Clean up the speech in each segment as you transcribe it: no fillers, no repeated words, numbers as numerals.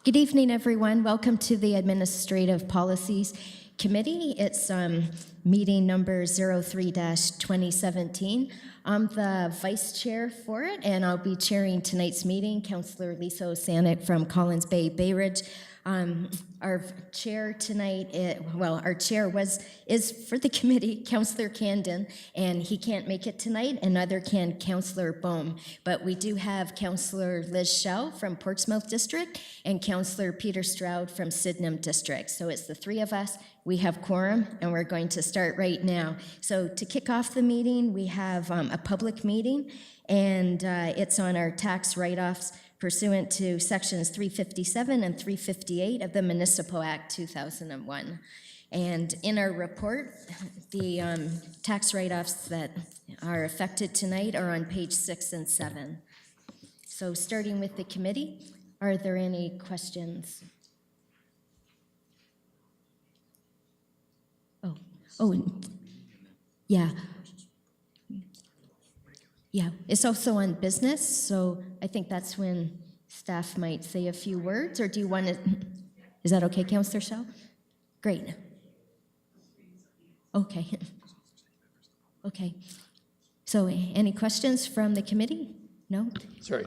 Good evening, everyone. Welcome to the Administrative Policies Committee. It's meeting number 03-2017. I'm the vice chair for it, and I'll be chairing tonight's meeting. Councillor Lisa Osanek from Collins Bay Bay Ridge. Our chair tonight, our chair is for the committee, Councillor Candon, and he can't make it tonight, and neither can Councillor Bohm. But we do have Councillor Liz Schell from Portsmouth District and Councillor Peter Stroud from Sydenham District. So it's the three of us. We have quorum, and we're going to start right now. So to kick off the meeting, we have a public meeting, and it's on our tax write-offs pursuant to sections 357 and 358 of the Municipal Act 2001. And in our report, the tax write-offs that are affected tonight are on page 6 and 7. So starting with the committee, are there any questions? Yeah. Yeah, it's also on business, so I think that's when staff might say a few words, or do you want to, is that okay, Councillor Schell? Great. Okay. Okay. So any questions from the committee? No? Sorry.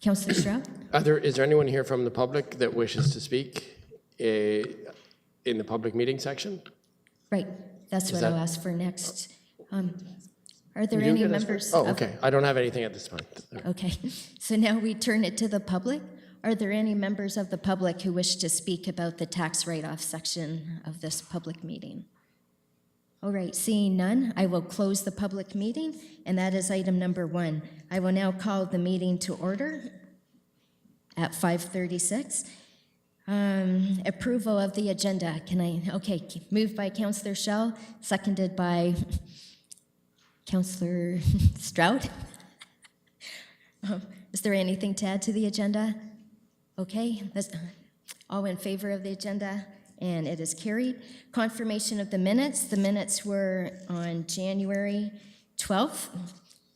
Councillor Stroud? Is there anyone here from the public that wishes to speak in the public meeting section? Right, that's what I'll ask for next. Are there You do any get us members? first? Oh, okay. I don't have anything at this point. Okay, so now we turn it to the public. Are there any members of the public who wish to speak about the tax write-off section of this public meeting? All right, seeing none, I will close the public meeting, and that is item number 1. I will now call the meeting to order at 5:36. Approval of the agenda. Moved by Councillor Schell, seconded by Councillor Stroud. Is there anything to add to the agenda? Okay, all in favor of the agenda, and it is carried. Confirmation of the minutes. The minutes were on January 12th.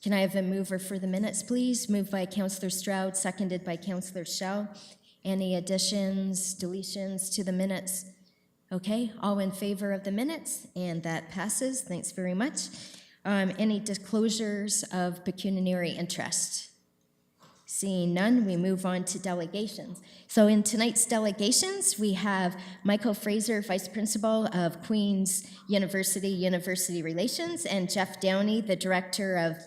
Can I have a mover for the minutes, please? Moved by Councillor Stroud, seconded by Councillor Schell. Any additions, deletions to the minutes? Okay, all in favor of the minutes, and that passes. Thanks very much. Any disclosures of pecuniary interest? Seeing none, we move on to delegations. So in tonight's delegations, we have Michael Fraser, Vice Principal of Queen's University Relations, and Jeff Downey, the Director of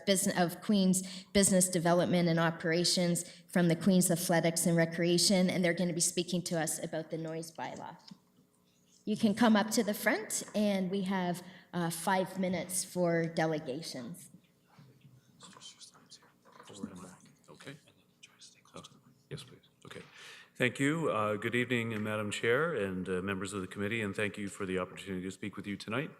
Queen's Business Development and Operations from the Queen's Athletics and Recreation, and they're going to be speaking to us about the noise bylaw. You can come up to the front, and we have 5 minutes for delegations. Okay. Yes, please. Okay. Thank you. Good evening, Madam Chair and members of the committee, and thank you for the opportunity to speak with you tonight.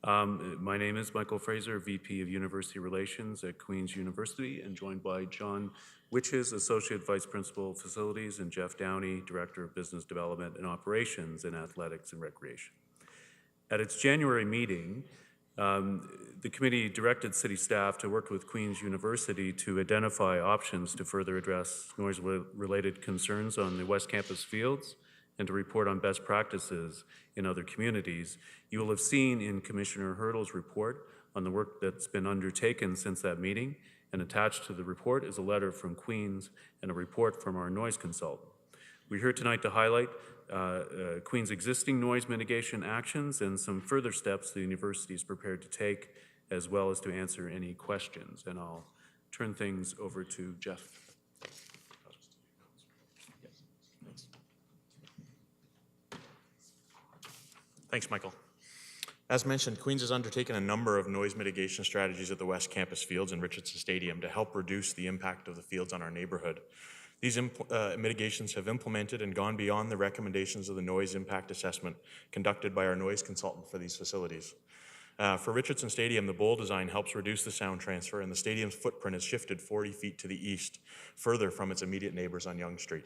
My name is Michael Fraser, VP of University Relations at Queen's University, and joined by John Witches, Associate Vice Principal of Facilities, and Jeff Downey, Director of Business Development and Operations in Athletics and Recreation. At its January meeting, the committee directed city staff to work with Queen's University to identify options to further address noise-related concerns on the West Campus fields and to report on best practices in other communities. You will have seen in Commissioner Hurdle's report on the work that's been undertaken since that meeting, and attached to the report is a letter from Queen's and a report from our noise consultant. We're here tonight to highlight Queen's existing noise mitigation actions and some further steps the university is prepared to take, as well as to answer any questions. And I'll turn things over to Jeff. Thanks, Michael. As mentioned, Queen's has undertaken a number of noise mitigation strategies at the West Campus fields and Richardson Stadium to help reduce the impact of the fields on our neighborhood. These mitigations have implemented and gone beyond the recommendations of the noise impact assessment conducted by our noise consultant for these facilities. For Richardson Stadium, the bowl design helps reduce the sound transfer, and the stadium's footprint is shifted 40 feet to the east, further from its immediate neighbors on Yonge Street.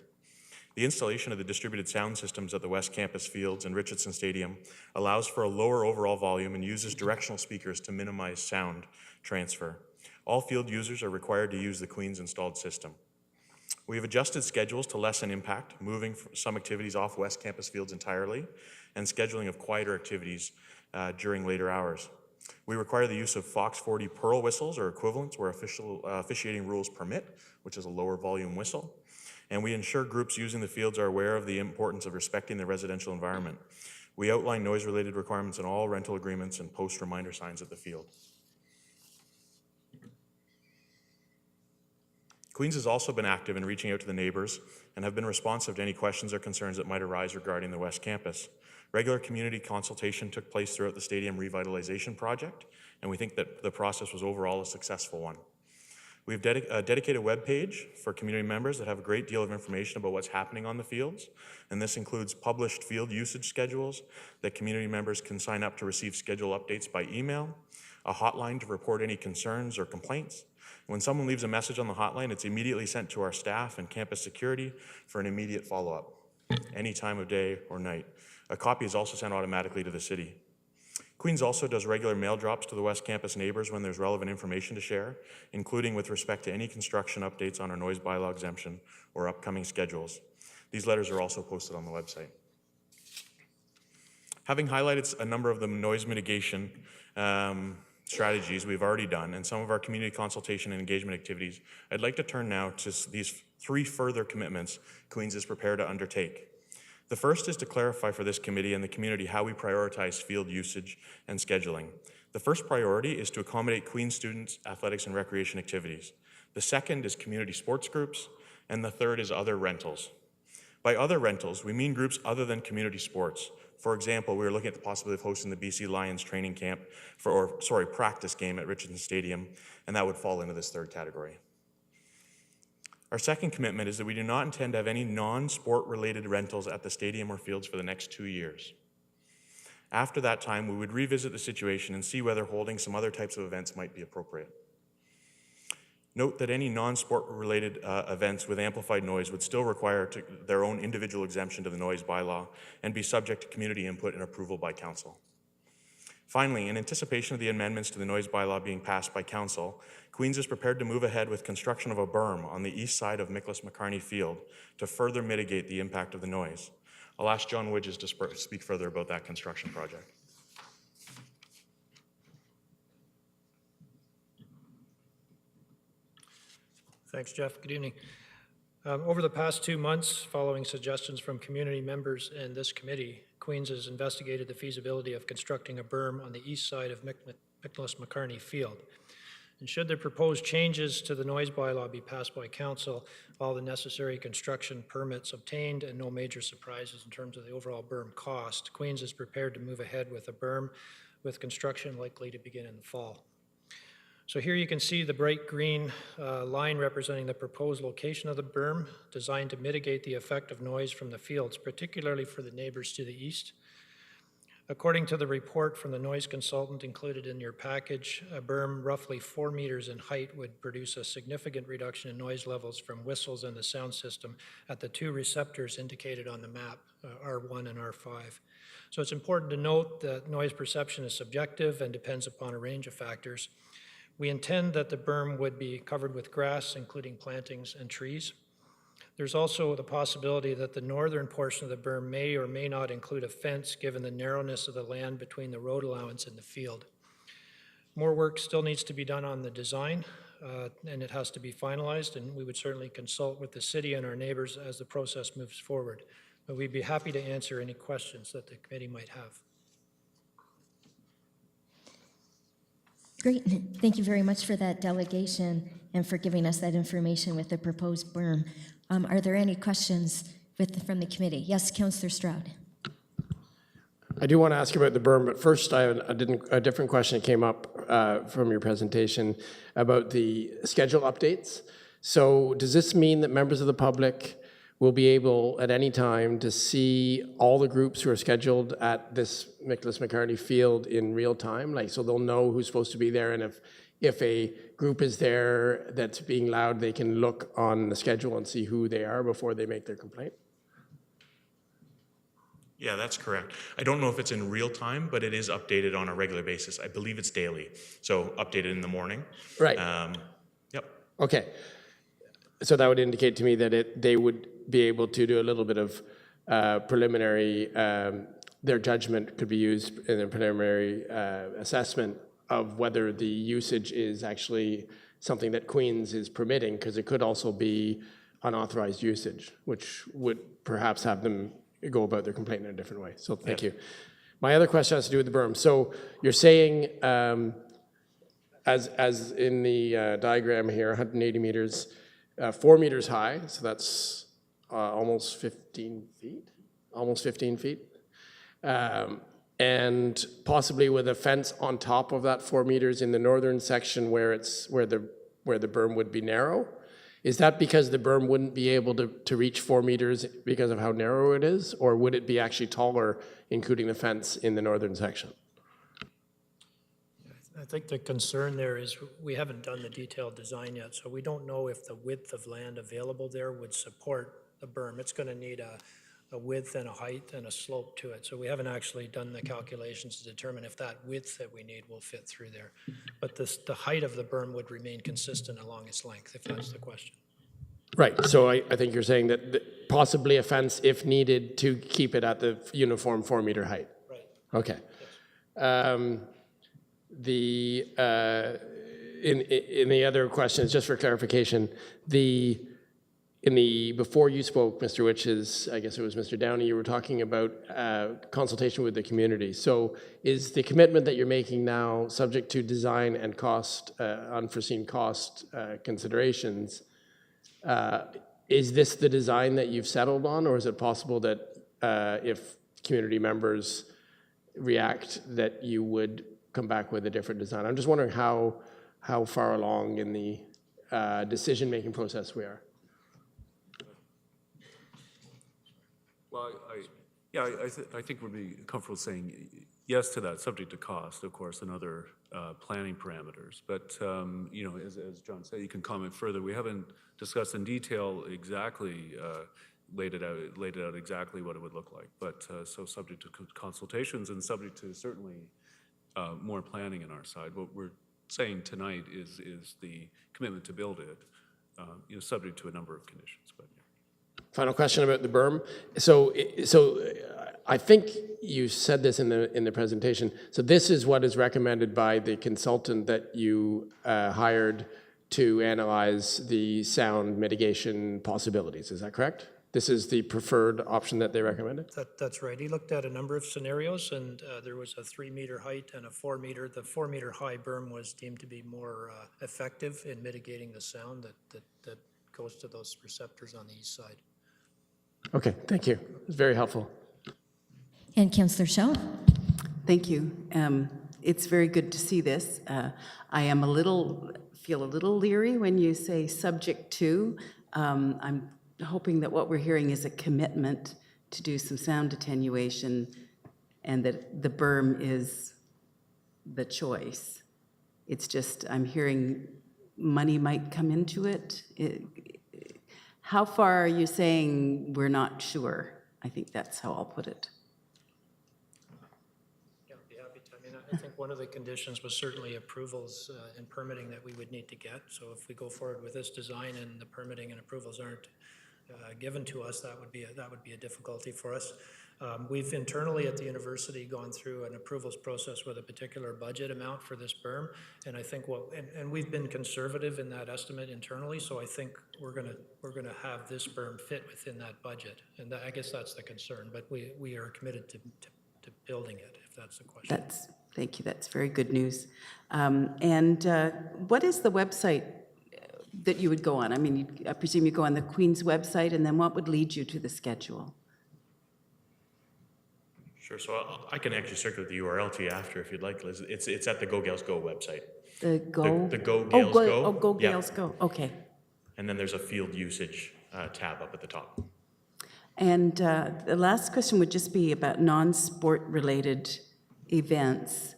The installation of the distributed sound systems at the West Campus fields and Richardson Stadium allows for a lower overall volume and uses directional speakers to minimize sound transfer. All field users are required to use the Queen's installed system. We have adjusted schedules to lessen impact, moving some activities off West Campus fields entirely and scheduling of quieter activities during later hours. We require the use of Fox 40 Pearl whistles or equivalents where officiating rules permit, which is a lower volume whistle. And we ensure groups using the fields are aware of the importance of respecting the residential environment. We outline noise-related requirements in all rental agreements and post reminder signs at the field. Queens has also been active in reaching out to the neighbors and have been responsive to any questions or concerns that might arise regarding the West Campus. Regular community consultation took place throughout the stadium revitalization project, and we think that the process was overall a successful one. We have a dedicated web page for community members that have a great deal of information about what's happening on the fields, and this includes published field usage schedules that community members can sign up to receive schedule updates by email, a hotline to report any concerns or complaints. When someone leaves a message on the hotline, it's immediately sent to our staff and campus security for an immediate follow-up, any time of day or night. A copy is also sent automatically to the city. Queens also does regular mail drops to the West Campus neighbors when there's relevant information to share, including with respect to any construction updates on our noise bylaw exemption or upcoming schedules. These letters are also posted on the website. Having highlighted a number of the noise mitigation strategies we've already done and some of our community consultation and engagement activities, I'd like to turn now to these 3 further commitments Queens is prepared to undertake. The first is to clarify for this committee and the community how we prioritize field usage and scheduling. The first priority is to accommodate Queens students' athletics and recreation activities. The second is community sports groups, and the third is other rentals. By other rentals, we mean groups other than community sports. For example, we are looking at the possibility of hosting the BC Lions training camp practice game at Richardson Stadium, and that would fall into this third category. Our second commitment is that we do not intend to have any non-sport related rentals at the stadium or fields for the next 2 years. After that time, we would revisit the situation and see whether holding some other types of events might be appropriate. Note that any non-sport related events with amplified noise would still require their own individual exemption to the noise bylaw and be subject to community input and approval by council. Finally, in anticipation of the amendments to the noise bylaw being passed by council, Queens is prepared to move ahead with construction of a berm on the east side of Nicholas McCarney Field to further mitigate the impact of the noise. I'll ask John Widges to speak further about that construction project. Thanks, Jeff. Good evening. Over the past 2 months, following suggestions from community members and this committee, Queens has investigated the feasibility of constructing a berm on the east side of Nicholas McCarney Field. And should the proposed changes to the noise bylaw be passed by council, all the necessary construction permits obtained and no major surprises in terms of the overall berm cost, Queens is prepared to move ahead with a berm with construction likely to begin in the fall. So here you can see the bright green line representing the proposed location of the berm, designed to mitigate the effect of noise from the fields, particularly for the neighbors to the east. According to the report from the noise consultant included in your package, a berm roughly 4 meters in height would produce a significant reduction in noise levels from whistles and the sound system at the 2 receptors indicated on the map, R1 and R5. So it's important to note that noise perception is subjective and depends upon a range of factors. We intend that the berm would be covered with grass, including plantings and trees. There's also the possibility that the northern portion of the berm may or may not include a fence, given the narrowness of the land between the road allowance and the field. More work still needs to be done on the design, and it has to be finalized, and we would certainly consult with the city and our neighbors as the process moves forward. But we'd be happy to answer any questions that the committee might have. Great. Thank you very much for that delegation and for giving us that information with the proposed berm. Are there any questions from the committee? Yes, Councillor Stroud. I do want to ask you about the berm, but first I have a different question that came up from your presentation about the schedule updates. So does this mean that members of the public will be able at any time to see all the groups who are scheduled at this Nicholas McCarney Field in real time? Like, so they'll know who's supposed to be there, and if a group is there that's being loud, they can look on the schedule and see who they are before they make their complaint? Yeah, that's correct. I don't know if it's in real time, but it is updated on a regular basis. I believe it's daily, so updated in the morning. Right. Yep. Okay. so that would indicate to me that they would be able to do a little bit of preliminary, their judgment could be used in a preliminary assessment of whether the usage is actually something that Queens is permitting, because it could also be unauthorized usage, which would perhaps have them go about their complaint in a different way. So thank you. My other question has to do with the berm. So you're saying, as in the diagram here, 180 meters, 4 meters high, so that's almost 15 feet, and possibly with a fence on top of that 4 meters in the northern section where the berm would be narrow. Is that because the berm wouldn't be able to reach 4 meters because of how narrow it is, or would it be actually taller, including the fence in the northern section? I think the concern there is we haven't done the detailed design yet, so we don't know if the width of land available there would support the berm. It's going to need a width and a height and a slope to it. So we haven't actually done the calculations to determine if that width that we need will fit through there. But the height of the berm would remain consistent along its length, if that's the question. Right, so I think you're saying that possibly a fence if needed to keep it at the uniform 4 meter height. Right. Okay. In the other questions, just for clarification, before you spoke, Mr. Witches, I guess it was Mr. Downey, you were talking about consultation with the community. So is the commitment that you're making now subject to design and cost, unforeseen cost considerations? Is this the design that you've settled on, or is it possible that if community members react, that you would come back with a different design? I'm just wondering how far along in the decision-making process we are. Well, I think we'd be comfortable saying yes to that, subject to cost, of course, and other planning parameters. But, you know, as John said, you can comment further. We haven't discussed in detail exactly, laid it out exactly what it would look like. But so subject to consultations and subject to certainly more planning on our side. What we're saying tonight is the commitment to build it, you know, subject to a number of conditions. But yeah. Final question about the berm. So I think you said this in the presentation. So this is what is recommended by the consultant that you hired to analyze the sound mitigation possibilities. Is that correct? This is the preferred option that they recommended? That's right. He looked at a number of scenarios, and there was a 3 meter height and a 4 meter. The 4 meter high berm was deemed to be more effective in mitigating the sound that goes to those receptors on the east side. Okay, thank you. It's very helpful. And Councillor Shaw? Thank you. It's very good to see this. I am feel a little leery when you say subject to. I'm hoping that what we're hearing is a commitment to do some sound attenuation and that the berm is the choice. It's just, I'm hearing money might come into it. How far are you saying we're not sure? I think that's how I'll put it. Yeah, I'd be happy to. I mean, I think one of the conditions was certainly approvals and permitting that we would need to get. So if we go forward with this design and the permitting and approvals aren't given to us, that would be a difficulty for us. We've internally at the university gone through an approvals process with a particular budget amount for this berm, and I think and we've been conservative in that estimate internally. So I think we're gonna have this berm fit within that budget, and I guess that's the concern. But we are committed to building it, if that's the question. Thank you. That's very good news. And what is the website that you would go on? I mean, I presume you go on the Queen's website, and then what would lead you to the schedule? Sure, so I can actually circulate the URL to you after if you'd like, Liz. It's at the Go Gales Go website. The Go? The Go Gales Go. Oh, Go Yeah. Gales Go, okay. And then there's a field usage tab up at the top. And the last question would just be about non-sport related events.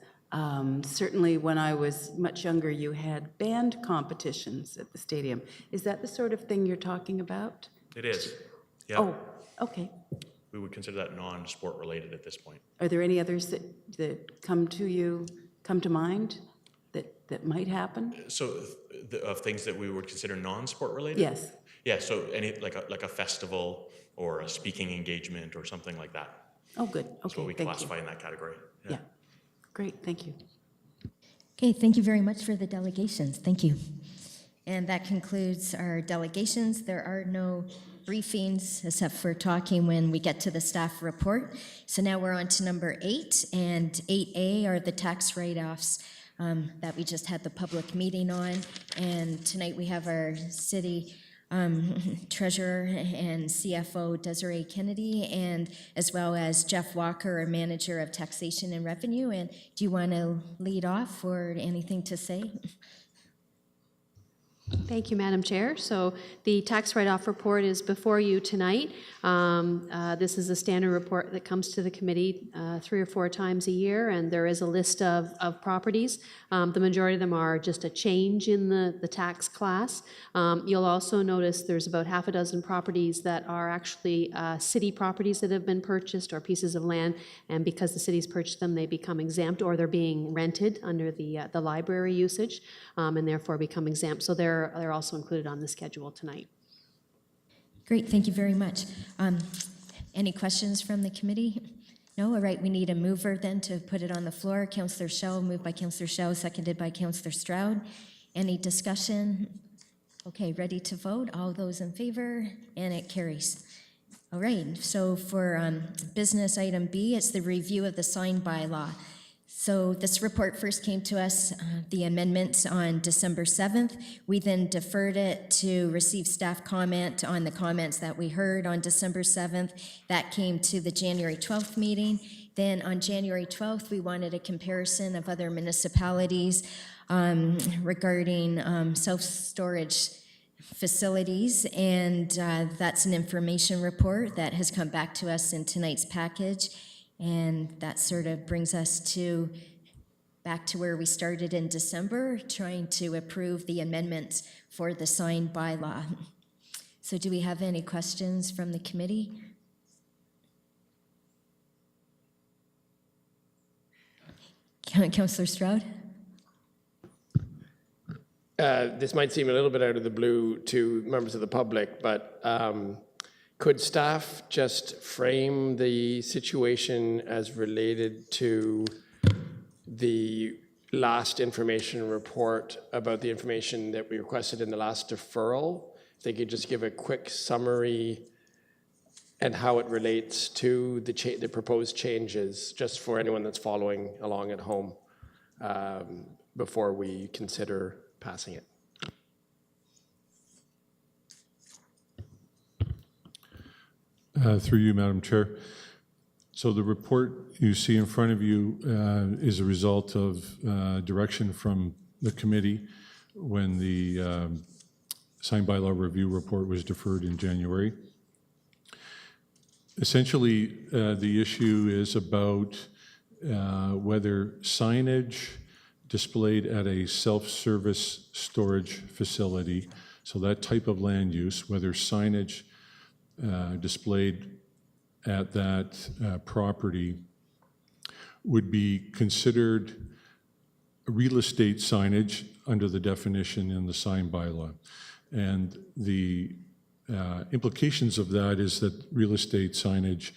Certainly when I was much younger, you had band competitions at the stadium. Is that the sort of thing you're talking about? It is, yeah. Oh, okay. We would consider that non-sport related at this point. Are there any others that come to mind that might happen? So of things that we would consider non-sport related? Yes. Yeah, so any, like a festival or a speaking engagement or something like that. Oh, good. That's what Okay, we thank you. classify in that category. Yeah, great, thank you. Okay, thank you very much for the delegations. Thank you. And that concludes our delegations. There are no briefings except for talking when we get to the staff report. So now we're on to number 8, and 8A are the tax write-offs that we just had the public meeting on. And tonight we have our city treasurer and CFO Desiree Kennedy, and as well as Jeff Walker, our manager of taxation and revenue. And do you want to lead off or anything to say? Thank you, Madam Chair. So the tax write-off report is before you tonight. This is a standard report that comes to the committee 3 or 4 times a year, and there is a list of properties. The majority of them are just a change in the tax class. You'll also notice there's about half a dozen properties that are actually city properties that have been purchased or pieces of land, and because the city's purchased them, they become exempt, or they're being rented under the library usage, and therefore become exempt. So they're also included on the schedule tonight. Great, thank you very much. Any questions from the committee? No, all right, we need a mover then to put it on the floor. Councillor Schell, moved by Councillor Schell, seconded by Councillor Stroud. Any discussion? Okay, ready to vote? All those in favor? And it carries. All right, so for business item B, it's the review of the sign bylaw. So this report first came to us, the amendments on December 7th. We then deferred it to receive staff comment on the comments that we heard on December 7th. That came to the January 12th meeting. Then on January 12th, we wanted a comparison of other municipalities regarding self-storage facilities, and that's an information report that has come back to us in tonight's package. And that sort of brings us back to where we started in December, trying to approve the amendments for the sign bylaw. So do we have any questions from the committee? Councillor Stroud? This might seem a little bit out of the blue to members of the public, but could staff just frame the situation as related to the last information report about the information that we requested in the last deferral? If they could just give a quick summary and how it relates to the proposed changes, just for anyone that's following along at home, before we consider passing it. Through you, Madam Chair. So the report you see in front of you is a result of direction from the committee when the sign bylaw review report was deferred in January. Essentially, the issue is about whether signage displayed at a self-service storage facility, so that type of land use, whether signage displayed at that property would be considered real estate signage under the definition in the sign bylaw. And the implications of that is that real estate signage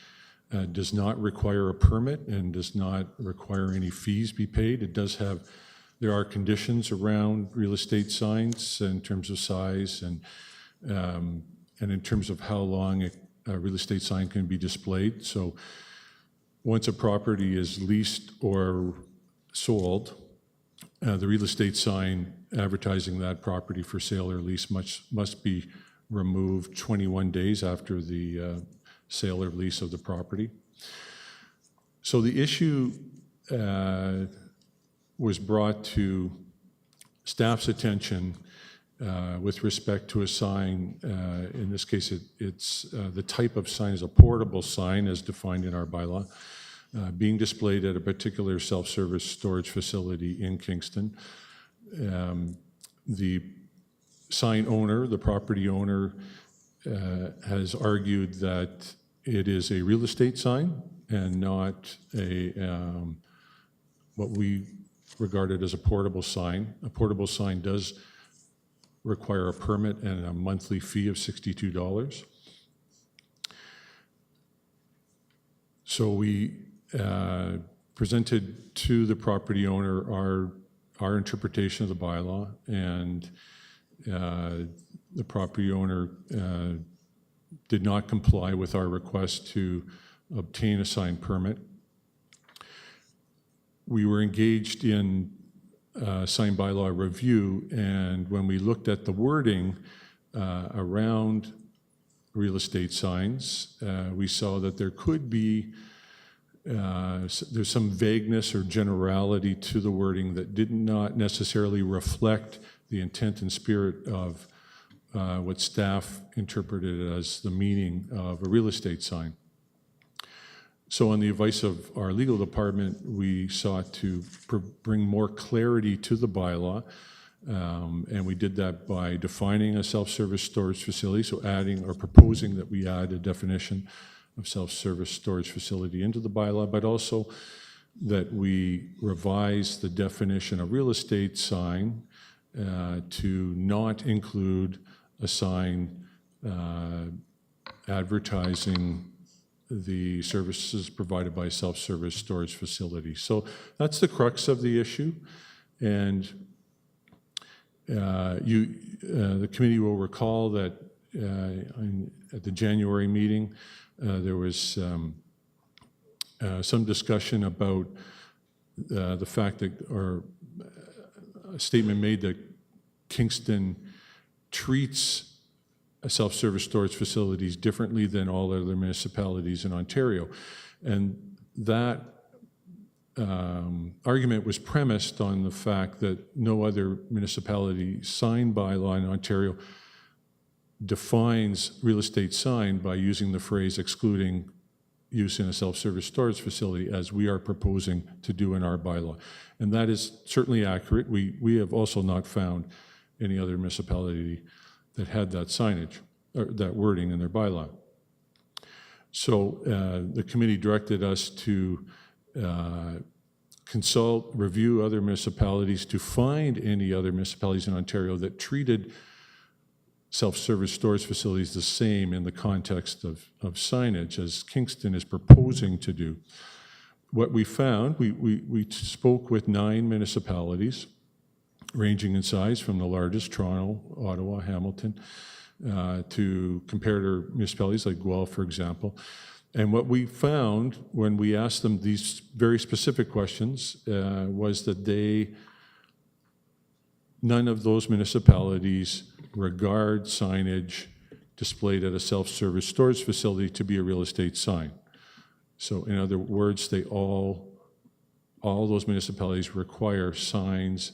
does not require a permit and does not require any fees be paid. There are conditions around real estate signs in terms of size and in terms of how long a real estate sign can be displayed. So once a property is leased or sold, the real estate sign advertising that property for sale or lease must be removed 21 days after the sale or lease of the property. So the issue was brought to staff's attention with respect to a sign. In this case, it's the type of sign is a portable sign as defined in our bylaw, being displayed at a particular self-service storage facility in Kingston. The sign owner, the property owner, has argued that it is a real estate sign and not what we regarded as a portable sign. A portable sign does require a permit and a monthly fee of $62. So we presented to the property owner our interpretation of the bylaw, and the property owner did not comply with our request to obtain a signed permit. We were engaged in signed bylaw review, and when we looked at the wording around real estate signs, we saw that there could be there's some vagueness or generality to the wording that did not necessarily reflect the intent and spirit of what staff interpreted as the meaning of a real estate sign. So on the advice of our legal department, we sought to bring more clarity to the bylaw, and we did that by defining a self-service storage facility, so adding or proposing that we add a definition of self-service storage facility into the bylaw, but also that we revise the definition of real estate sign to not include a sign advertising the services provided by a self-service storage facility. So that's the crux of the issue, and the committee will recall that at the January meeting, there was some discussion about the fact that, or a statement made that Kingston treats self-service storage facilities differently than all other municipalities in Ontario. And that argument was premised on the fact that no other municipality sign bylaw in Ontario defines real estate sign by using the phrase excluding use in a self-service storage facility, as we are proposing to do in our bylaw. And that is certainly accurate. We have also not found any other municipality that had that signage, or that wording in their bylaw. So the committee directed us to consult, review other municipalities to find any other municipalities in Ontario that treated self-service storage facilities the same in the context of signage as Kingston is proposing to do. What we found, we spoke with 9 municipalities ranging in size from the largest, Toronto, Ottawa, Hamilton, to comparator municipalities like Guelph, for example. And what we found when we asked them these very specific questions was that none of those municipalities regard signage displayed at a self-service storage facility to be a real estate sign. So in other words, all those municipalities require signs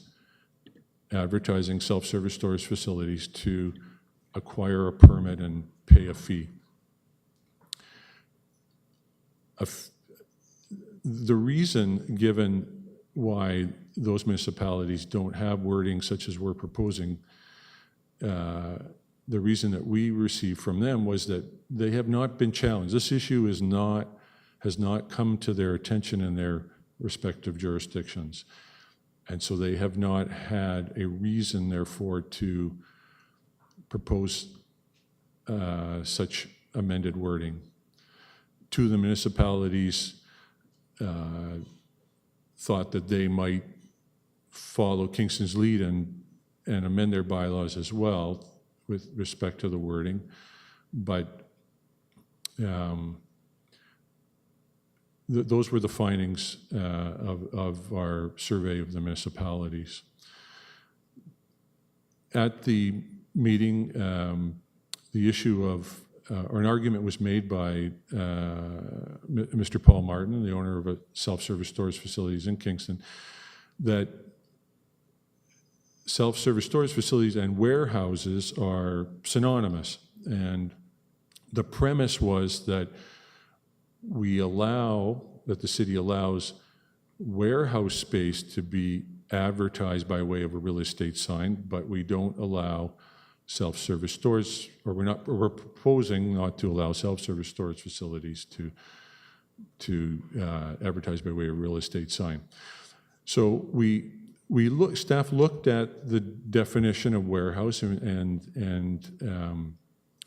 advertising self-service storage facilities to acquire a permit and pay a fee. The reason given why those municipalities don't have wording such as we're proposing, the reason that we received from them was that they have not been challenged. This issue has not come to their attention in their respective jurisdictions. And so they have not had a reason, therefore, to propose such amended wording. 2 of the municipalities thought that they might follow Kingston's lead and amend their bylaws as well with respect to the wording, but those were the findings of our survey of the municipalities. At the meeting, the issue of, or an argument was made by Mr. Paul Martin, the owner of a self-service storage facilities in Kingston, that self-service storage facilities and warehouses are synonymous. And the premise was that that the city allows warehouse space to be advertised by way of a real estate sign, but we don't allow self-service storage, or we're proposing not to allow self-service storage facilities to advertise by way of real estate sign. So we Staff looked at the definition of warehouse and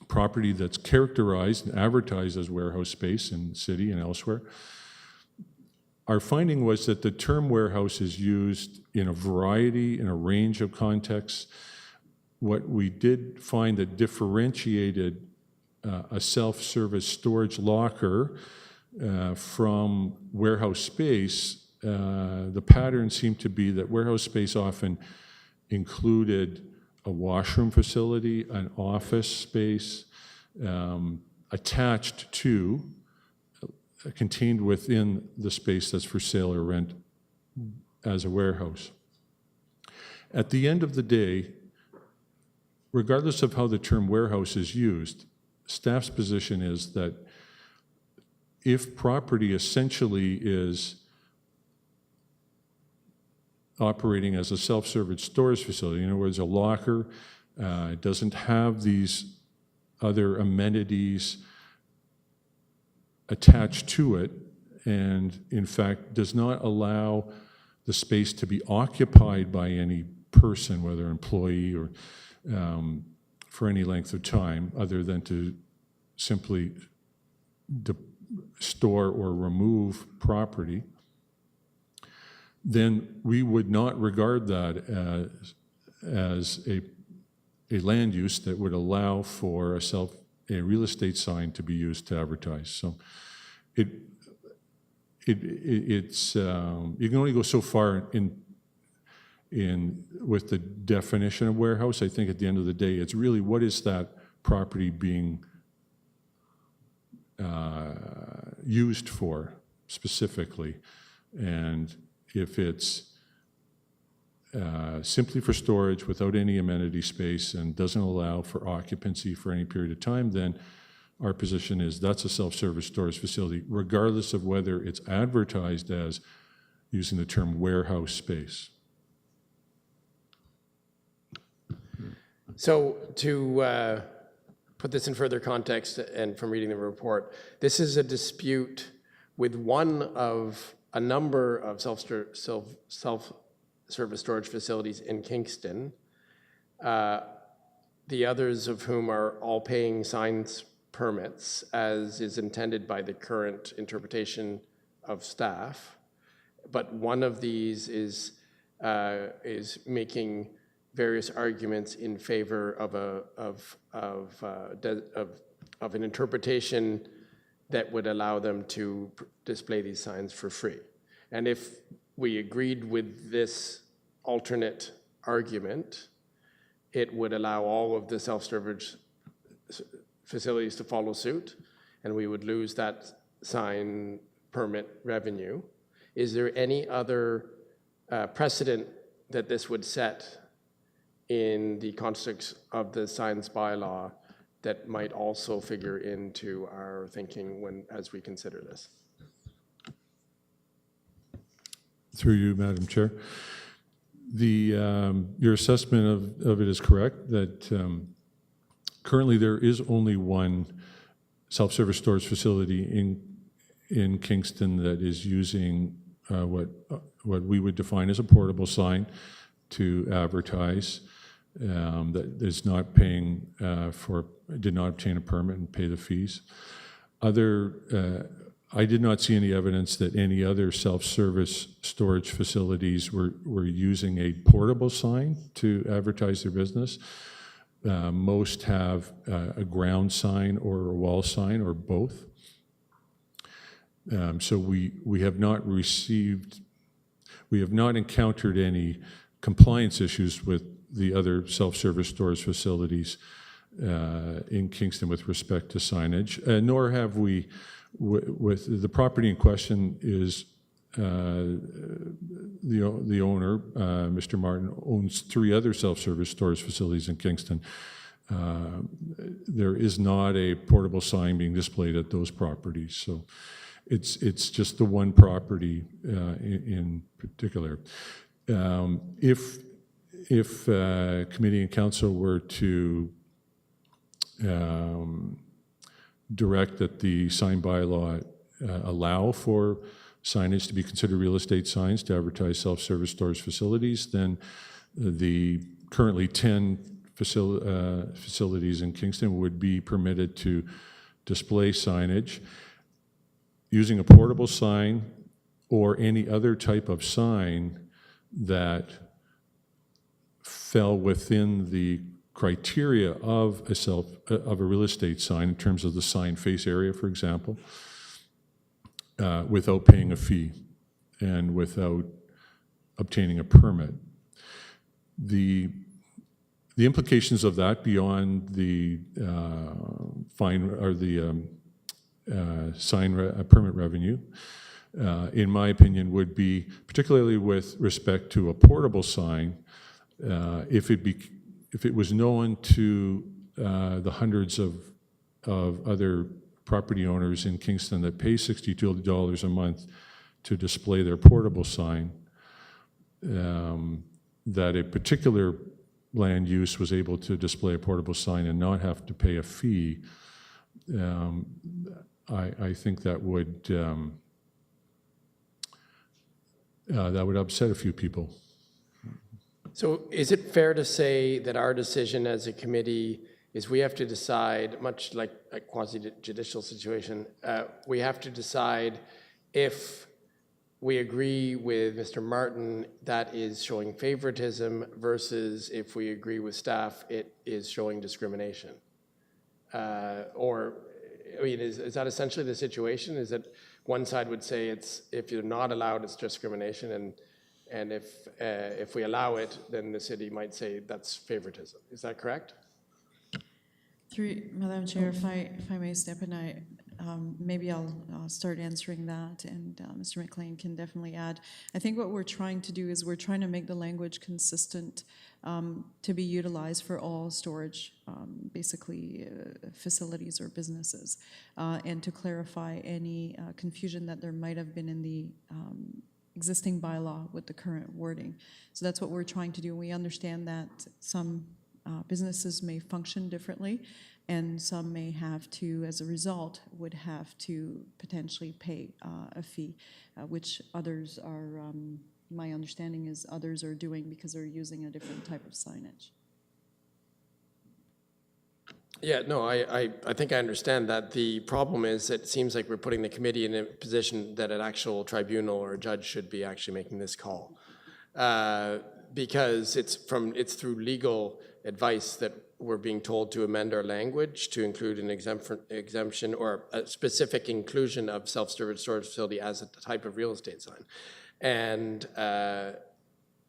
property that's characterized and advertised as warehouse space in the city and elsewhere. Our finding was that the term warehouse is used in a range of contexts. What we did find that differentiated a self-service storage locker from warehouse space, the pattern seemed to be that warehouse space often included a washroom facility, an office space, attached to, contained within the space that's for sale or rent as a warehouse. At the end of the day, regardless of how the term warehouse is used, staff's position is that if property essentially is operating as a self-service storage facility, in other words, a locker, it doesn't have these other amenities attached to it, and in fact does not allow the space to be occupied by any person, whether employee or for any length of time, other than to simply store or remove property, then we would not regard that as a land use that would allow for a real estate sign to be used to advertise. So it's you can only go so far in with the definition of warehouse. I think at the end of the day, it's really what is that property being used for specifically, and if it's simply for storage without any amenity space and doesn't allow for occupancy for any period of time, then our position is that's a self-service storage facility, regardless of whether it's advertised as using the term warehouse space. So to put this in further context, and from reading the report, this is a dispute with one of a number of self-service storage facilities in Kingston, the others of whom are all paying signs permits, as is intended by the current interpretation of staff. But one of these is making various arguments in favor of an interpretation that would allow them to display these signs for free. And if we agreed with this alternate argument, it would allow all of the self-storage facilities to follow suit, and we would lose that sign permit revenue. Is there any other precedent that this would set in the context of the signs bylaw that might also figure into our thinking as we consider this? Through you, Madam Chair. Your assessment of it is correct, that currently there is only one self-service storage facility in Kingston that is using what we would define as a portable sign to advertise, that is not paying did not obtain a permit and pay the fees. I did not see any evidence that any other self-service storage facilities were using a portable sign to advertise their business. Most have a ground sign or a wall sign or both. So we have not encountered any compliance issues with the other self-service storage facilities in Kingston with respect to signage, nor have we. With the property in question is the owner, Mr. Martin, owns 3 other self-service storage facilities in Kingston. There is not a portable sign being displayed at those properties, so it's just the one property in particular. If committee and council were to direct that the sign bylaw allow for signage to be considered real estate signs to advertise self-service storage facilities, then the currently 10 facilities in Kingston would be permitted to display signage using a portable sign or any other type of sign that fell within the criteria of a real estate sign in terms of the sign face area, for example, without paying a fee and without obtaining a permit. The implications of that beyond the fine or the permit revenue, in my opinion, would be, particularly with respect to a portable sign, if it was known to the hundreds of other property owners in Kingston that pay $62 a month to display their portable sign, that a particular land use was able to display a portable sign and not have to pay a fee, I think that would upset a few people. So is it fair to say that our decision as a committee is we have to decide, much like a quasi-judicial situation, we have to decide if we agree with Mr. Martin that is showing favoritism versus if we agree with staff it is showing discrimination? Or, I mean, is that essentially the situation? Is that one side would say it's, if you're not allowed, it's discrimination, and if we allow it, then the city might say that's favoritism. Is that correct? Through Madam Chair, if I may step in, maybe I'll start answering that, and Mr. McLean can definitely add. I think what we're trying to do is we're trying to make the language consistent to be utilized for all storage, basically facilities or businesses, and to clarify any confusion that there might have been in the existing bylaw with the current wording. So that's what we're trying to do. We understand that some businesses may function differently, and some may have to, as a result, would have to potentially pay a fee, which others are, my understanding is others are doing because they're using a different type of signage. Yeah, no, I think I understand that. The problem is it seems like we're putting the committee in a position that an actual tribunal or a judge should be actually making this call. Because it's through legal advice that we're being told to amend our language to include an exemption or a specific inclusion of self-storage facility as a type of real estate sign, and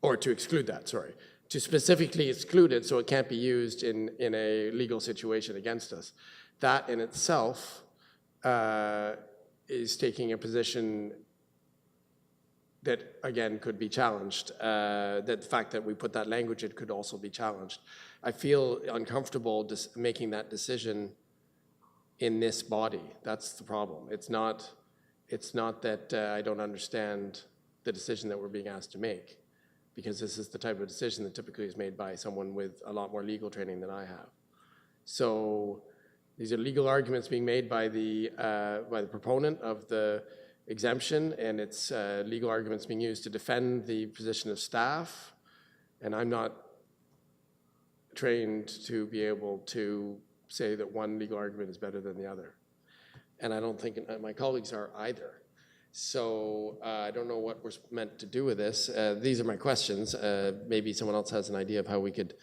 or to exclude that, sorry, to specifically exclude it so it can't be used in a legal situation against us. That in itself is taking a position that, again, could be challenged. That the fact that we put that language, it could also be challenged. I feel uncomfortable making that decision in this body. That's the problem. It's not that I don't understand the decision that we're being asked to make, because this is the type of decision that typically is made by someone with a lot more legal training than I have. So these are legal arguments being made by the proponent of the exemption, and it's legal arguments being used to defend the position of staff, and I'm not trained to be able to say that one legal argument is better than the other. And I don't think my colleagues are either. So I don't know what we're meant to do with this. These are my questions. Maybe someone else has an idea of how we could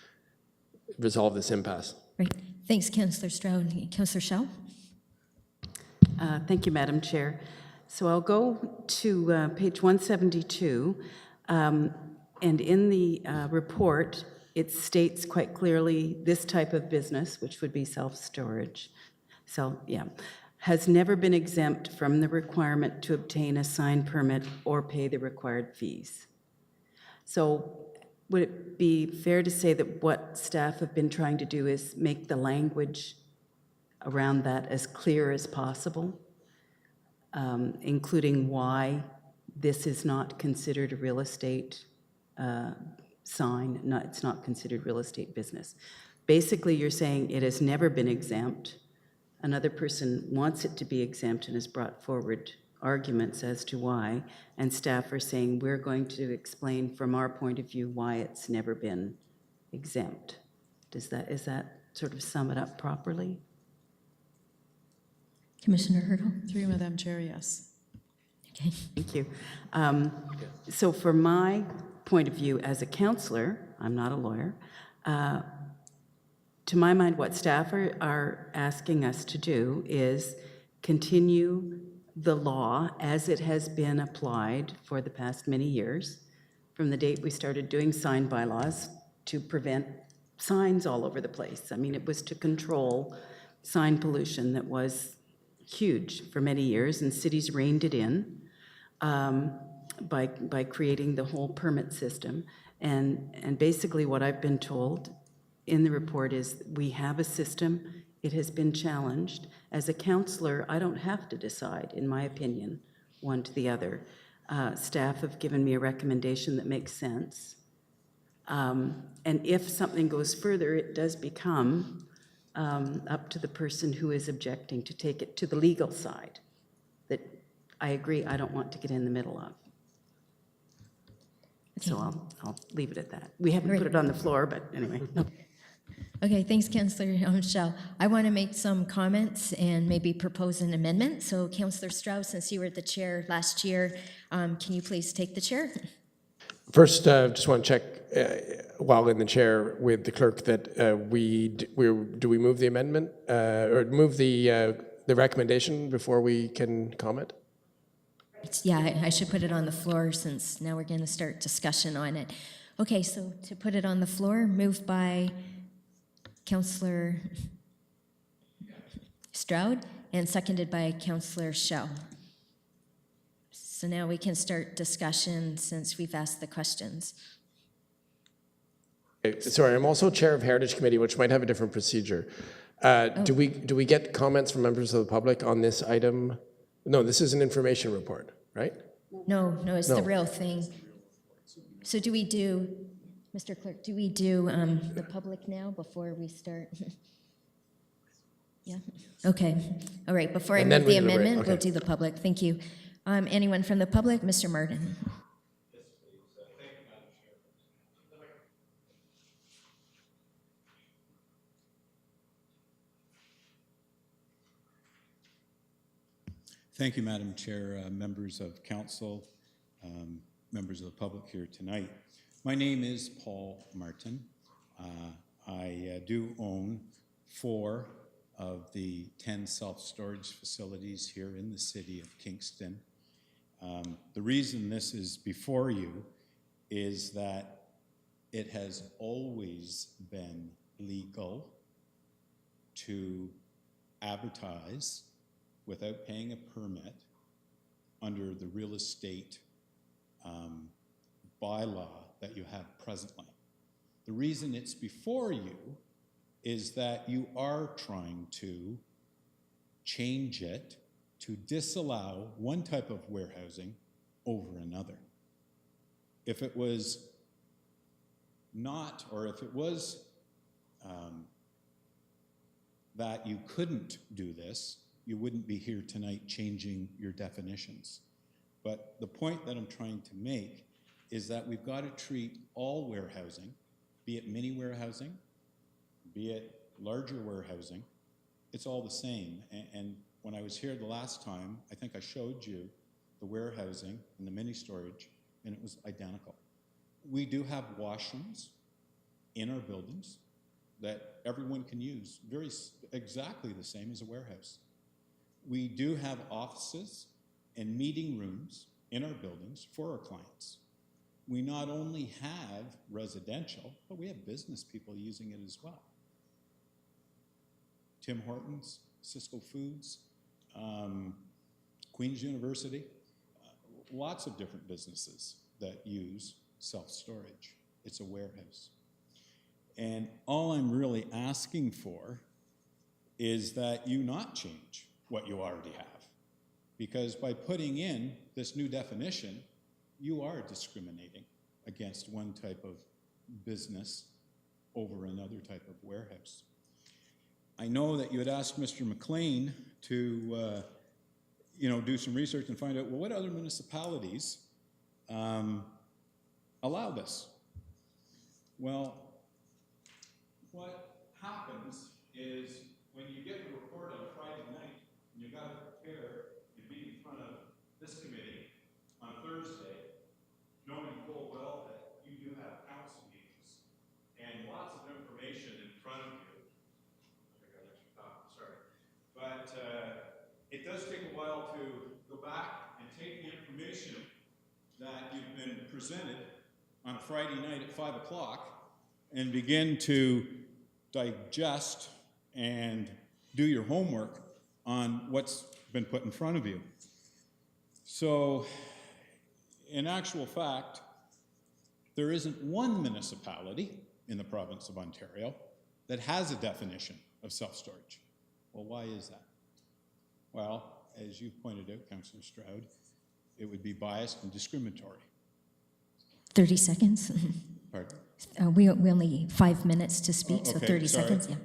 resolve this impasse. Great. Thanks, Councillor Stroud. Councillor Schell? Thank you, Madam Chair. So I'll go to page 172, and in the report, it states quite clearly this type of business, which would be self-storage, has never been exempt from the requirement to obtain a sign permit or pay the required fees. So would it be fair to say that what staff have been trying to do is make the language around that as clear as possible, including why this is not considered a real estate sign, it's not considered real estate business. Basically, you're saying it has never been exempt. Another person wants it to be exempt and has brought forward arguments as to why, and staff are saying, we're going to explain from our point of view why it's never been exempt. Is that sort of sum it up properly? Commissioner Hurdle? Through you, Madam Chair, yes. Okay. Thank you. So from my point of view as a counselor, I'm not a lawyer, to my mind, what staff are asking us to do is continue the law as it has been applied for the past many years, from the date we started doing sign bylaws to prevent signs all over the place. I mean, it was to control sign pollution that was huge for many years, and cities reined it in by creating the whole permit system. And basically what I've been told in the report is we have a system, it has been challenged. As a counselor, I don't have to decide, in my opinion, one to the other. Staff have given me a recommendation that makes sense. And if something goes further, it does become up to the person who is objecting to take it to the legal side that I agree I don't want to get in the middle of. So I'll leave it at that. We haven't put it on the floor, but anyway. Okay, thanks, Councillor Shell. I want to make some comments and maybe propose an amendment. So Councillor Strauss, since you were the chair last year, can you please take the chair? First, just want to check while in the chair with the clerk that do we move the amendment or move the recommendation before we can comment? Yeah, I should put it on the floor since now we're going to start discussion on it. Okay, so to put it on the floor, moved by Councillor Stroud and seconded by Councillor Shell. So now we can start discussion since we've asked the questions. Sorry, I'm also chair of Heritage Committee, which might have a different procedure. Do we get comments from members of the public on this item? No, this is an information report, right? No, it's the real thing. So do we do, Mr. Clerk, do we do the public now before we start? Yeah, okay. All right, before I And then move the we deliberate, amendment, we'll okay. do the public. Thank you. Anyone from the public? Mr. Martin. Thank you, Madam Chair, members of council, members of the public here tonight. My name is Paul Martin. I do own 4 of the 10 self-storage facilities here in the city of Kingston. The reason this is before you is that it has always been legal to advertise without paying a permit under the real estate bylaw that you have presently. The reason it's before you is that you are trying to change it to disallow one type of warehousing over another. If it was not, or if it was that you couldn't do this, you wouldn't be here tonight changing your definitions. But the point that I'm trying to make is that we've got to treat all warehousing, be it mini warehousing, be it larger warehousing, it's all the same. And when I was here the last time, I think I showed you the warehousing and the mini storage, and it was identical. We do have washrooms in our buildings that everyone can use, exactly the same as a warehouse. We do have offices and meeting rooms in our buildings for our clients. We not only have residential, but we have business people using it as well. Tim Hortons, Cisco Foods, Queen's University, lots of different businesses that use self-storage. It's a warehouse. And all I'm really asking for is that you not change what you already have. Because by putting in this new definition, you are discriminating against one type of business over another type of warehouse. I know that you had asked Mr. McLean to do some research and find out, well, what other municipalities allow this? Well, what happens is when you get the report on Friday night, and you got to prepare to be in front of this committee on Thursday, knowing full well that you do have council meetings and lots of information in front of you. I think I let you talk, sorry. But it does take a while to go back and take the information that you've been presented on a Friday night at 5 o'clock and begin to digest and do your homework on what's been put in front of you. So, in actual fact, there isn't one municipality in the province of Ontario that has a definition of self-storage. Well, why is that? Well, as you pointed out, Councillor Stroud, it would be biased and discriminatory. 30 seconds. Pardon? We only 5 minutes to speak, so Okay, 30 sorry. seconds, yeah.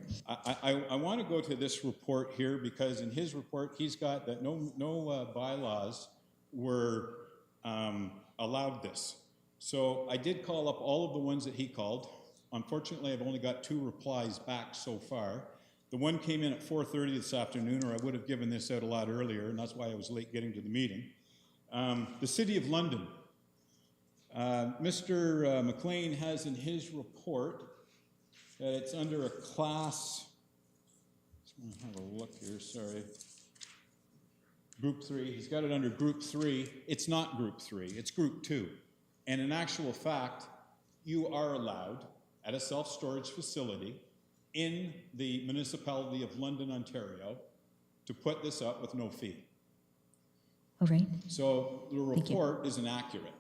I want to go to this report here because in his report, he's got that no bylaws were allowed this. So I did call up all of the ones that he called. Unfortunately, I've only got 2 replies back so far. The one came in at 4:30 this afternoon, or I would have given this out a lot earlier, and that's why I was late getting to the meeting. The City of London. Mr. McLean has in his report that it's under a class, I'm gonna have a look here, sorry. Group 3, he's got it under Group 3. It's not Group 3, it's Group 2. And in actual fact, you are allowed at a self-storage facility in the municipality of London, Ontario, to put this up with no fee. All right. So the report is inaccurate.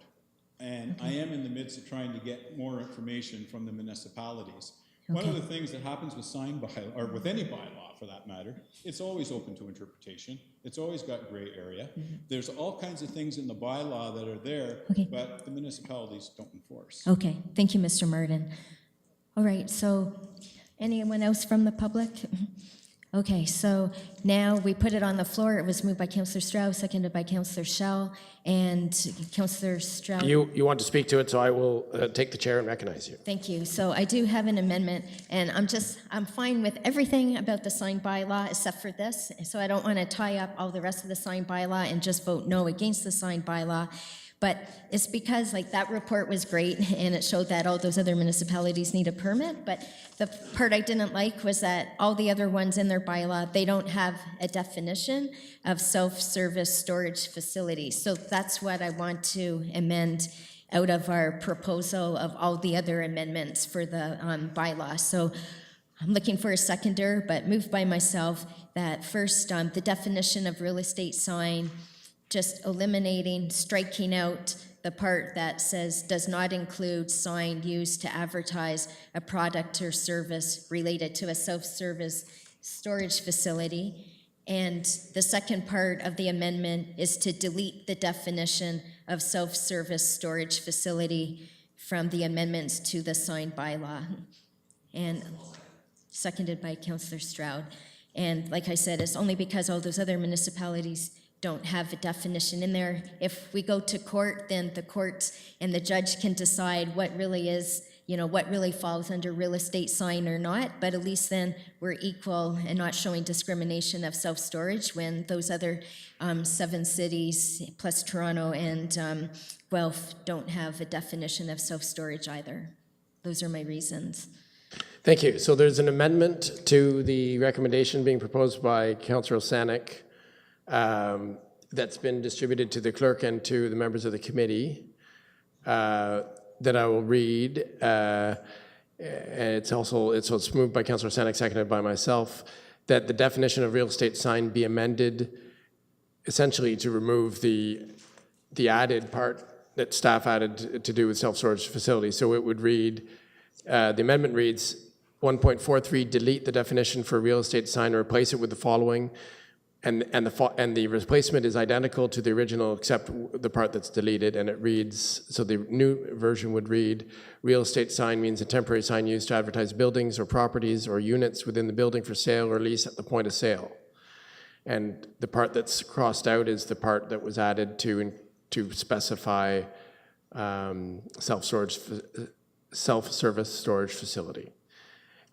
And I am in the midst of trying to get more information from the municipalities. One of the things that happens with sign bylaw, or with any bylaw for that matter, it's always open to interpretation. It's always got gray area. There's all kinds of things in the bylaw that are there, but the municipalities don't enforce. Okay, thank you, Mr. Martin. All right, so anyone else from the public? Okay, so now we put it on the floor. It was moved by Councillor Strauss, seconded by Councillor Schell, and Councillor Strauss. You want to speak to it, so I will take the chair and recognize you. Thank you. So I do have an amendment, and I'm fine with everything about the sign bylaw except for this. So I don't want to tie up all the rest of the sign bylaw and just vote no against the sign bylaw. But it's because that report was great and it showed that all those other municipalities need a permit. But the part I didn't like was that all the other ones in their bylaw, they don't have a definition of self-service storage facilities. So that's what I want to amend out of our proposal of all the other amendments for the bylaw. So I'm looking for a seconder, but moved by myself that first, the definition of real estate sign, just eliminating, striking out the part that says does not include sign used to advertise a product or service related to a self-service storage facility. And the second part of the amendment is to delete the definition of self-service storage facility from the amendments to the sign bylaw. And seconded by Councillor Stroud. And like I said, it's only because all those other municipalities don't have a definition in there. If we go to court, then the court and the judge can decide what really is, what really falls under real estate sign or not, but at least then we're equal and not showing discrimination of self-storage when those other 7 cities, plus Toronto and Guelph, don't have a definition of self-storage either. Those are my reasons. Thank you. So there's an amendment to the recommendation being proposed by Councillor Sanik that's been distributed to the clerk and to the members of the committee that I will read. It's moved by Councillor Sanik, seconded by myself, that the definition of real estate sign be amended essentially to remove the added part that staff added to do with self-storage facilities. So it would read, the amendment reads, 1.43, delete the definition for real estate sign and replace it with the following. And the replacement is identical to the original except the part that's deleted, and it reads, so the new version would read, real estate sign means a temporary sign used to advertise buildings or properties or units within the building for sale or lease at the point of sale. And the part that's crossed out is the part that was added to specify self-service storage facility.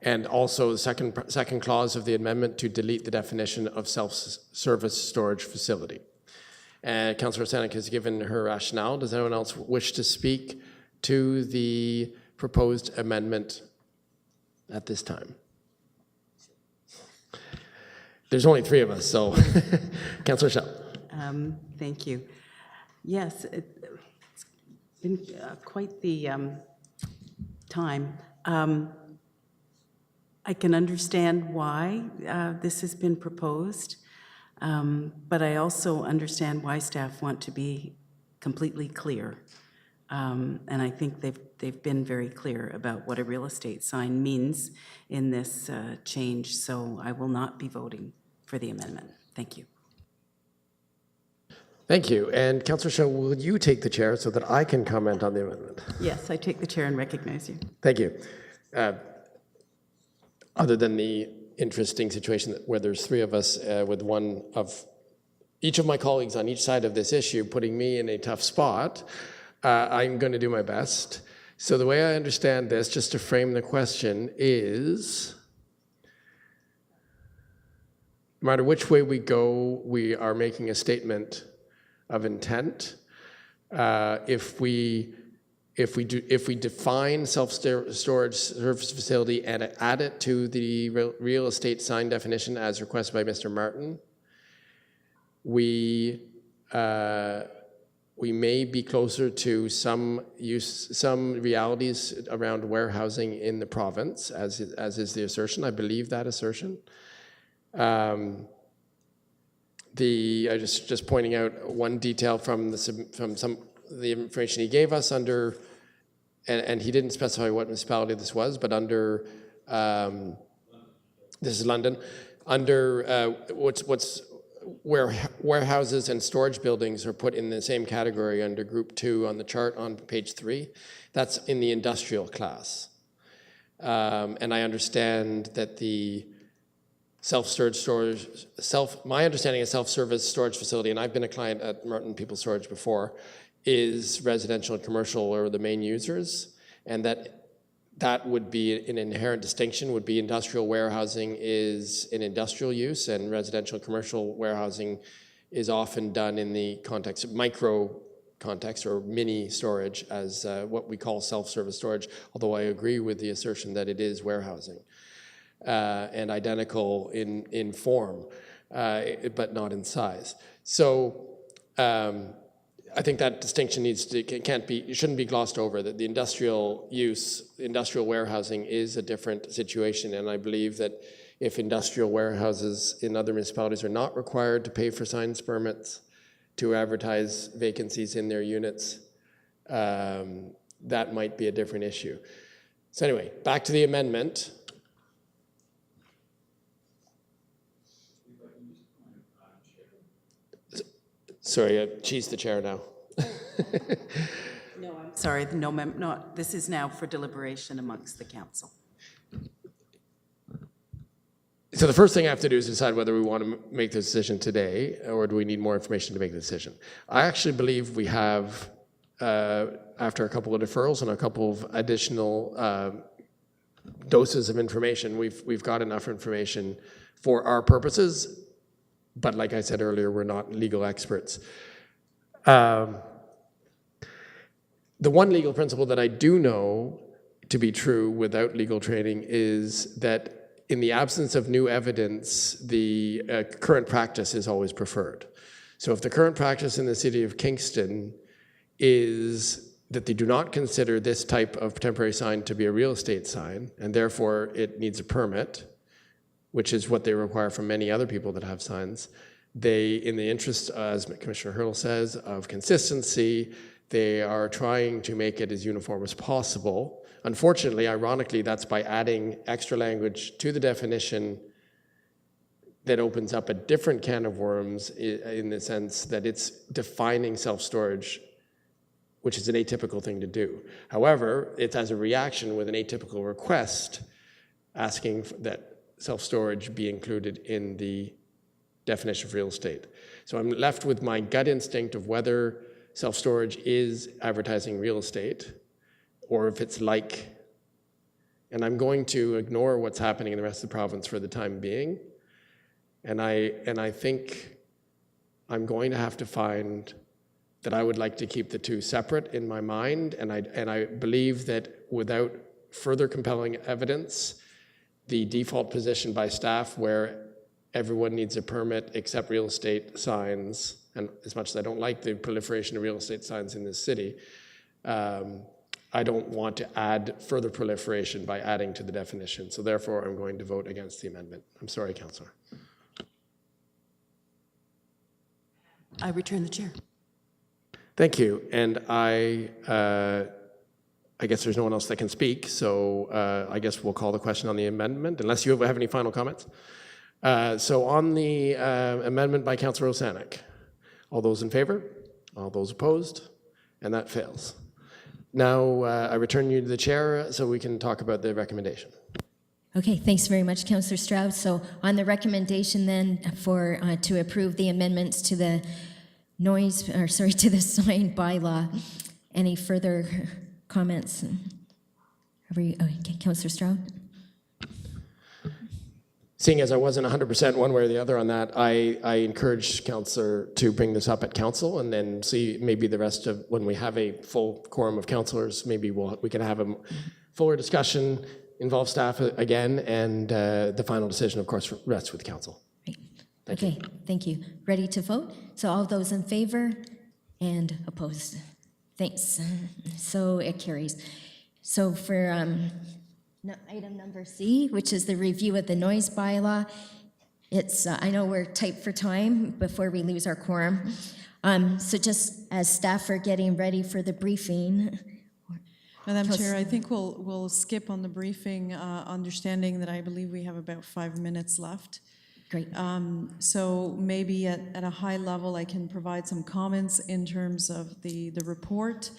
And also the second clause of the amendment to delete the definition of self-service storage facility. And Councillor Stanek has given her rationale. Does anyone else wish to speak to the proposed amendment at this time? There's only 3 of us, so Councillor Schell. Thank you. Yes, it's been quite the time. I can understand why this has been proposed, but I also understand why staff want to be completely clear. And I think they've been very clear about what a real estate sign means in this change, so I will not be voting for the amendment. Thank you. Thank you. And Councillor Schell, will you take the chair so that I can comment on the amendment? Yes, I take the chair and recognize you. Thank you. Other than the interesting situation where there's 3 of us with one of each of my colleagues on each side of this issue putting me in a tough spot, I'm going to do my best. So the way I understand this, just to frame the question, is no matter which way we go, we are making a statement of intent. If we define self-storage service facility and add it to the real estate sign definition as requested by Mr. Martin, we may be closer to some realities around warehousing in the province, as is the assertion. I believe that assertion. I just pointing out one detail from the information he gave us under, and he didn't specify what municipality this was, but under this is London, under where warehouses and storage buildings are put in the same category under Group 2 on the chart on page 3. That's in the industrial class. And I understand that the my understanding of self-service storage facility, and I've been a client at Martin People Storage before, is residential and commercial or the main users, and that would be an inherent distinction, would be industrial warehousing is an industrial use, and residential and commercial warehousing is often done in the context of micro context or mini storage as what we call self-service storage, although I agree with the assertion that it is warehousing. And identical in form, but not in size. So I think that distinction shouldn't be glossed over, that the industrial warehousing is a different situation, and I believe that if industrial warehouses in other municipalities are not required to pay for signs permits to advertise vacancies in their units, that might be a different issue. So anyway, back to the amendment. Sorry, I cheesed the chair now. No, I'm sorry. No, this is now for deliberation amongst the council. So the first thing I have to do is decide whether we want to make the decision today or do we need more information to make the decision. I actually believe we have, after a couple of deferrals and a couple of additional doses of information, we've got enough information for our purposes. But like I said earlier, we're not legal experts. The one legal principle that I do know to be true without legal training is that in the absence of new evidence, the current practice is always preferred. So if the current practice in the city of Kingston is that they do not consider this type of temporary sign to be a real estate sign, and therefore it needs a permit, which is what they require from many other people that have signs, they, in the interest, as Commissioner Hurl says, of consistency, they are trying to make it as uniform as possible. Unfortunately, ironically, that's by adding extra language to the definition that opens up a different can of worms in the sense that it's defining self-storage, which is an atypical thing to do. However, it's as a reaction with an atypical request asking that self-storage be included in the definition of real estate. So I'm left with my gut instinct of whether self-storage is advertising real estate or if it's like, and I'm going to ignore what's happening in the rest of the province for the time being. And I think I'm going to have to find that I would like to keep the two separate in my mind, and I believe that without further compelling evidence, the default position by staff where everyone needs a permit except real estate signs, and as much as I don't like the proliferation of real estate signs in this city, I don't want to add further proliferation by adding to the definition. So therefore, I'm going to vote against the amendment. I'm sorry, Councillor. I return the chair. Thank you. And I guess there's no one else that can speak, so I guess we'll call the question on the amendment, unless you have any final comments. So on the amendment by Councillor Osanek, all those in favor? All those opposed? And that fails. Now I return you to the chair so we can talk about the recommendation. Okay, thanks very much, Councillor Stroud. So on the recommendation then for to approve the amendments to the to the sign bylaw, any further comments? Okay, Councillor Stroud? Seeing as I wasn't 100% one way or the other on that, I encourage Councillor to bring this up at Council and then see maybe the rest of, when we have a full quorum of councillors, maybe we can have a fuller discussion, involve staff again, and the final decision, of course, rests with Council. Right. Okay, thank you. Ready to vote? So all those in favor and opposed? Thanks. So it carries. So for item number C, which is the review of the noise bylaw, it's, I know we're tight for time before we lose our quorum. So just as staff are getting ready for the briefing. Madam Chair, I think we'll skip on the briefing, understanding that I believe we have about 5 minutes left. Great. So maybe at a high level, I can provide some comments in terms of the report.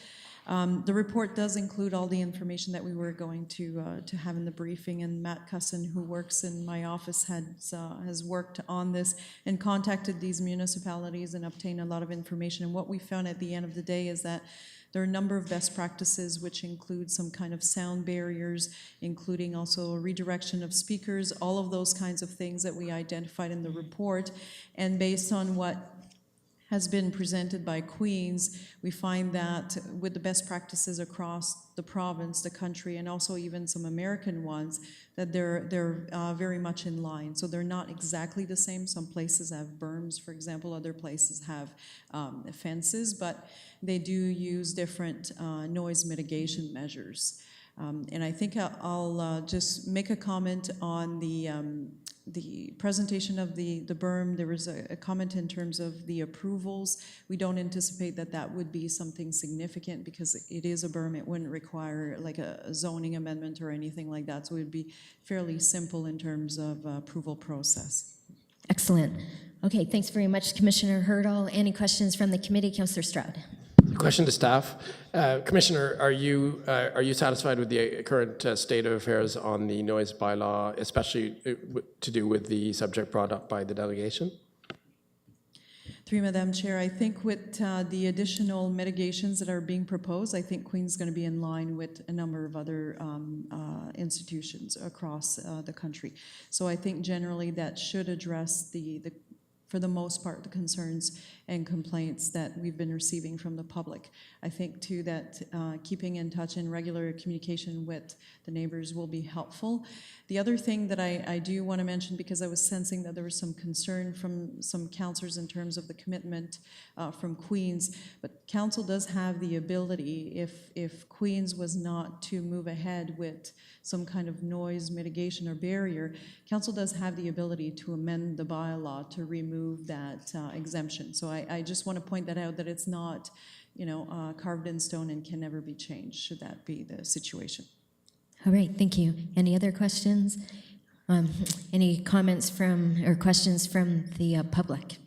The report does include all the information that we were going to have in the briefing, and Matt Cusson, who works in my office, has worked on this and contacted these municipalities and obtained a lot of information. And what we found at the end of the day is that there are a number of best practices, which include some kind of sound barriers, including also a redirection of speakers, all of those kinds of things that we identified in the report. And based on what has been presented by Queens, we find that with the best practices across the province, the country, and also even some American ones, that they're very much in line. So they're not exactly the same. Some places have berms, for example, other places have fences, but they do use different noise mitigation measures. And I think I'll just make a comment on the presentation of the berm. There was a comment in terms of the approvals. We don't anticipate that that would be something significant because it is a berm. It wouldn't require like a zoning amendment or anything like that. So it would be fairly simple in terms of approval process. Excellent. Okay, thanks very much, Commissioner Hurdle. Any questions from the committee? Councillor Stroud. Question to staff. Commissioner, are you satisfied with the current state of affairs on the noise bylaw, especially to do with the subject brought up by the delegation? Through Madam Chair, I think with the additional mitigations that are being proposed, I think Queen's going to be in line with a number of other institutions across the country. So I think generally that should address for the most part, the concerns and complaints that we've been receiving from the public. I think too that keeping in touch and regular communication with the neighbors will be helpful. The other thing that I do want to mention, because I was sensing that there was some concern from some councillors in terms of the commitment from Queens, but council does have the ability, if Queens was not to move ahead with some kind of noise mitigation or barrier, council does have the ability to amend the bylaw to remove that exemption. So I just want to point that out, that it's not, carved in stone and can never be changed, should that be the situation. All right, thank you. Any other questions? Any comments or questions from the public?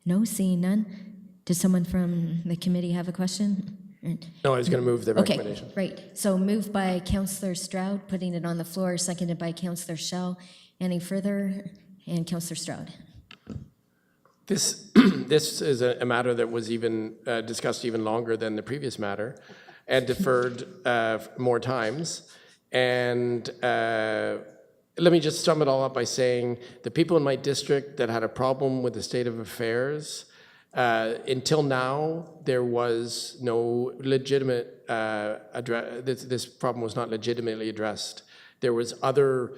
No, seeing none. Does someone from the committee have a question? No, I was going to move the recommendation. Okay, right. So moved by Councillor Stroud, putting it on the floor, seconded by Councillor Schell. Any further? And Councillor Stroud. This, this is a matter that was even discussed even longer than the previous matter and deferred more times. And let me just sum it all up by saying the people in my district that had a problem with the state of affairs, until now, there was no legitimate, this problem was not legitimately addressed. There was other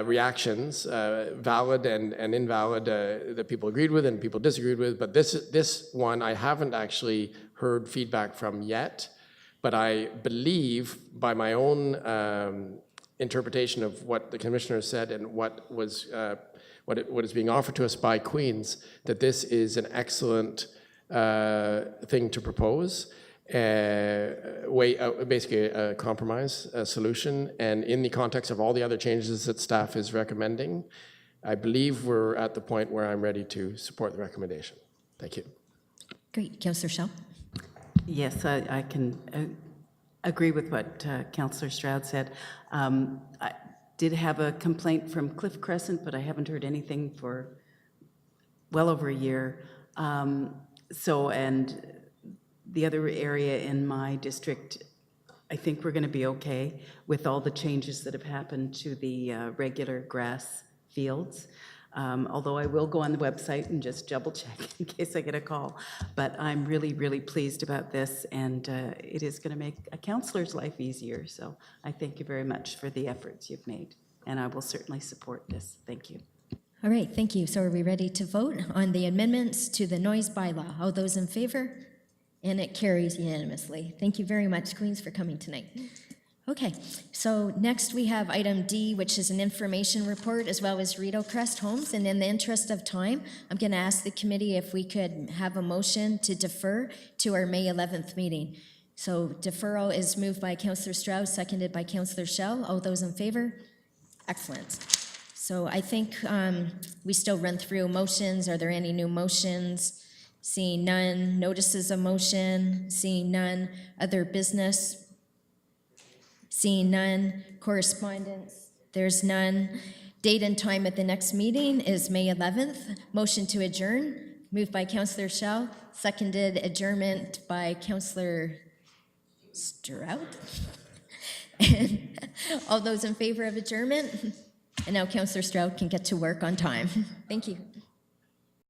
reactions, valid and invalid, that people agreed with and people disagreed with, but this one I haven't actually heard feedback from yet, but I believe by my own interpretation of what the commissioner said and what was what is being offered to us by Queens, that this is an excellent thing to propose. Basically a compromise, a solution, and in the context of all the other changes that staff is recommending, I believe we're at the point where I'm ready to support the recommendation. Thank you. Great. Councillor Schell. Yes, I can agree with what Councillor Stroud said. I did have a complaint from Cliff Crescent, but I haven't heard anything for well over a year. And the other area in my district, I think we're going to be okay with all the changes that have happened to the regular grass fields. Although I will go on the website and just double check in case I get a call. But I'm really, really pleased about this, and it is going to make a councillor's life easier. So I thank you very much for the efforts you've made, and I will certainly support this. Thank you. All right, thank you. So are we ready to vote on the amendments to the noise bylaw? All those in favor? And it carries unanimously. Thank you very much, Queens, for coming tonight. Okay, so next we have item D, which is an information report, as well as Rideau Crest Homes. And in the interest of time, I'm going to ask the committee if we could have a motion to defer to our May 11th meeting. So deferral is moved by Councillor Stroud, seconded by Councillor Schell. All those in favor? Excellent. So I think we still run through motions. Are there any new motions? Seeing none. Notices of motion? Seeing none. Other business? Seeing none. Correspondence? There's none. Date and time at the next meeting is May 11th. Motion to adjourn, moved by Councillor Schell, seconded adjournment by Councillor Stroud. And all those in favor of adjournment? And now Councillor Stroud can get to work on time. Thank you.